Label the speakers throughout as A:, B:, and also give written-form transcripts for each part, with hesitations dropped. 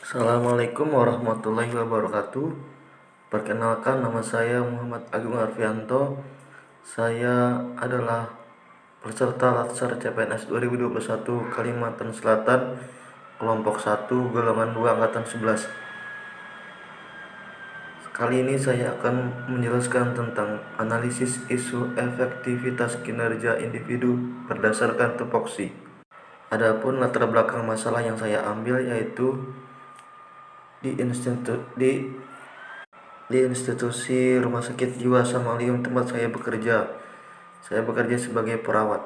A: Assalamualaikum warahmatullahi wabarakatuh. Perkenalkan, nama saya Muhammad Agung Arfianto. Saya adalah peserta Latsar CPNS 2021 Kalimantan Selatan, kelompok 1, golongan 2, angkatan 11. Kali ini saya akan menjelaskan tentang analisis isu efektivitas kinerja individu berdasarkan tupoksi. Adapun latar belakang masalah yang saya ambil yaitu di institusi Rumah Sakit Jiwa Samalium tempat saya bekerja. Saya bekerja sebagai perawat.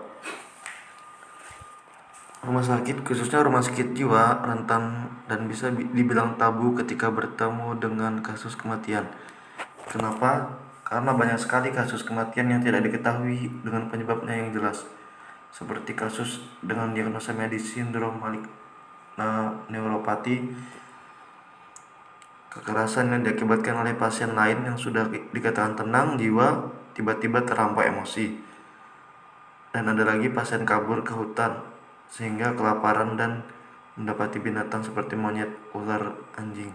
A: Rumah sakit, khususnya rumah sakit jiwa, rentan dan bisa dibilang tabu ketika bertemu dengan kasus kematian. Kenapa? Karena banyak sekali kasus kematian yang tidak diketahui dengan penyebabnya yang jelas. Seperti kasus dengan diagnosa medis sindrom neuropati, kekerasan yang diakibatkan oleh pasien lain yang sudah dikatakan tenang jiwa, tiba-tiba terampau emosi. Dan ada lagi pasien kabur ke hutan sehingga kelaparan dan mendapati binatang seperti monyet, ular, anjing.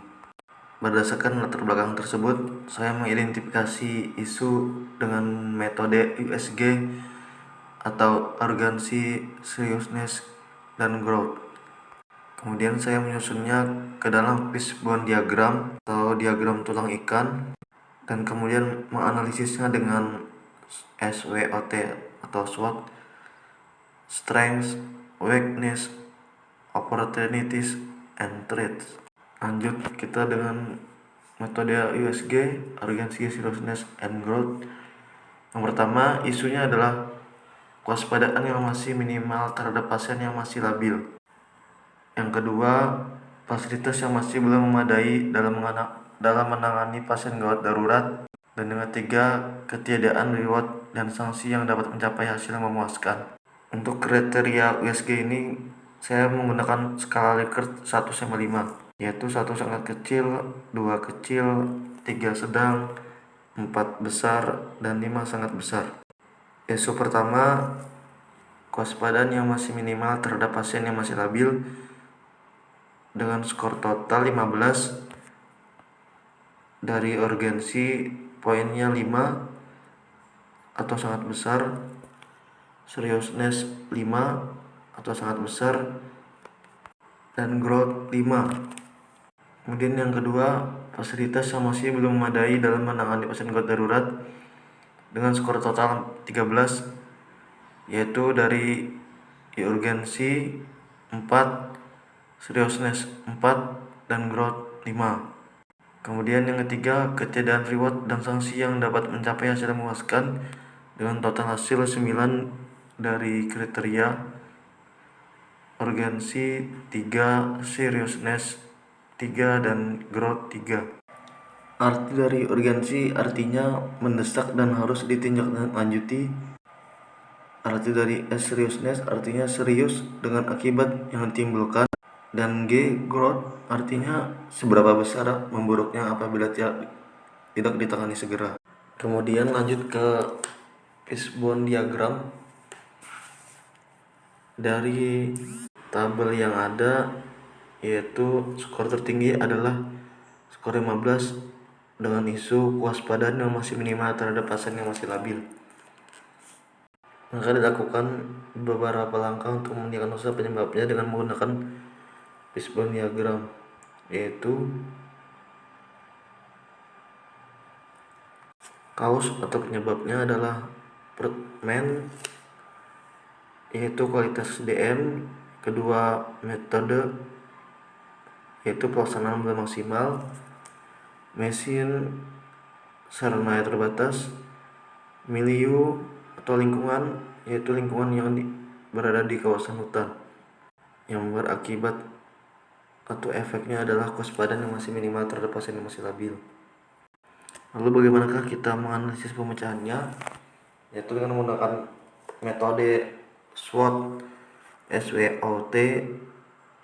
A: Berdasarkan latar belakang tersebut, saya mengidentifikasi isu dengan metode USG atau urgency, seriousness, dan growth. Kemudian saya menyusunnya ke dalam fishbone diagram atau diagram tulang ikan, dan kemudian menganalisisnya dengan SWOT atau SWOT, strengths, weakness, opportunities, and threats. Lanjut kita dengan metode USG, urgency, seriousness, and growth. Yang pertama, isunya adalah kewaspadaan yang masih minimal terhadap pasien yang masih labil. Yang kedua, fasilitas yang masih belum memadai dalam menangani pasien gawat darurat. Dan yang ketiga, ketiadaan reward dan sanksi yang dapat mencapai hasil yang memuaskan. Untuk kriteria USG ini saya menggunakan skala Likert 1/5, yaitu 1 sangat kecil, 2 kecil, 3 sedang, 4 besar, dan 5 sangat besar. Isu pertama, kewaspadaan yang masih minimal terhadap pasien yang masih labil dengan skor total 15. Dari urgensi poinnya 5 atau sangat besar, seriousness 5 atau sangat besar, dan growth 5. Kemudian yang kedua, fasilitas yang masih belum memadai dalam menangani pasien gawat darurat dengan skor total 13, yaitu dari urgensi 4, seriousness 4, dan growth 5. Kemudian yang ketiga, ketiadaan reward dan sanksi yang dapat mencapai hasil yang memuaskan dengan total hasil 9 dari kriteria urgensi 3, seriousness 3, dan growth 3. Arti dari urgensi artinya mendesak dan harus ditindaklanjuti. Arti dari seriousness artinya serius dengan akibat yang ditimbulkan. Dan G, growth, artinya seberapa besar memburuknya apabila tidak ditangani segera. Kemudian lanjut ke fishbone diagram. Dari tabel yang ada, yaitu skor tertinggi adalah skor 15 dengan isu kewaspadaan yang masih minimal terhadap pasien yang masih labil. Maka dilakukan beberapa langkah untuk mendiagnosa penyebabnya dengan menggunakan fishbone diagram, yaitu cause atau penyebabnya adalah pertman, yaitu kualitas SDM. Kedua, metode, yaitu pelaksanaan belum maksimal, mesin, sarana yang terbatas, milieu atau lingkungan, yaitu lingkungan yang berada di kawasan hutan, yang berakibat atau efeknya adalah kewaspadaan yang masih minimal terhadap pasien yang masih labil. Lalu bagaimanakah kita menganalisis pemecahannya? Yaitu dengan menggunakan metode SWOT, SWOT,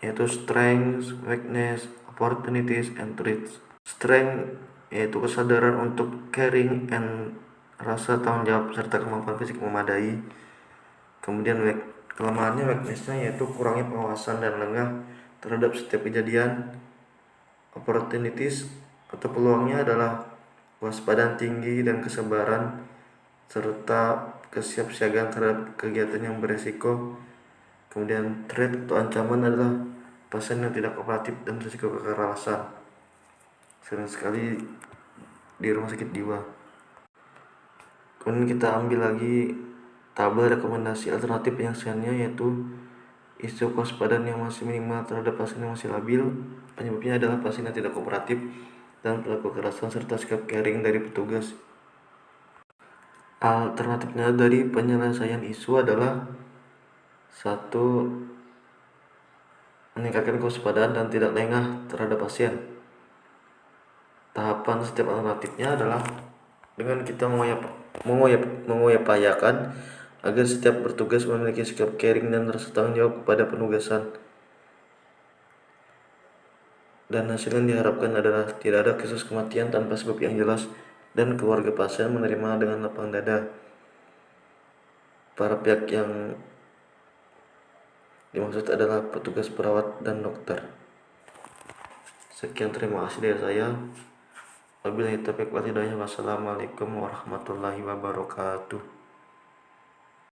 A: yaitu strengths, weakness, opportunities, and threats. Strength yaitu kesadaran untuk caring and rasa tanggung jawab serta kemampuan fisik memadai. Kemudian kelemahannya, weaknessnya, yaitu kurangnya pengawasan dan lengah terhadap setiap kejadian. Opportunities atau peluangnya adalah kewaspadaan tinggi dan kesabaran, serta kesiapsiagaan terhadap kegiatan yang beresiko. Kemudian threat atau ancaman adalah pasien yang tidak kooperatif dan risiko kekerasan, sering sekali di rumah sakit jiwa. Kemudian kita ambil lagi tabel rekomendasi alternatif penyelesaiannya, yaitu isu kewaspadaan yang masih minimal terhadap pasien yang masih labil. Penyebabnya adalah pasien yang tidak kooperatif dan perilaku kekerasan serta sikap caring dari petugas. Alternatifnya dari penyelesaian isu adalah 1. Meningkatkan kewaspadaan dan tidak lengah terhadap pasien. Tahapan setiap alternatifnya adalah dengan kita mengupayakan agar setiap bertugas memiliki sikap caring dan rasa tanggung jawab kepada penugasan. Dan hasil yang diharapkan adalah tidak ada kasus kematian tanpa sebab yang jelas dan keluarga pasien menerima dengan lapang dada. Para pihak yang dimaksud adalah petugas perawat dan dokter. Sekian, terima kasih dari saya. Wabillahi taufiq wal hidayah. Wassalamualaikum warahmatullahi wabarakatuh.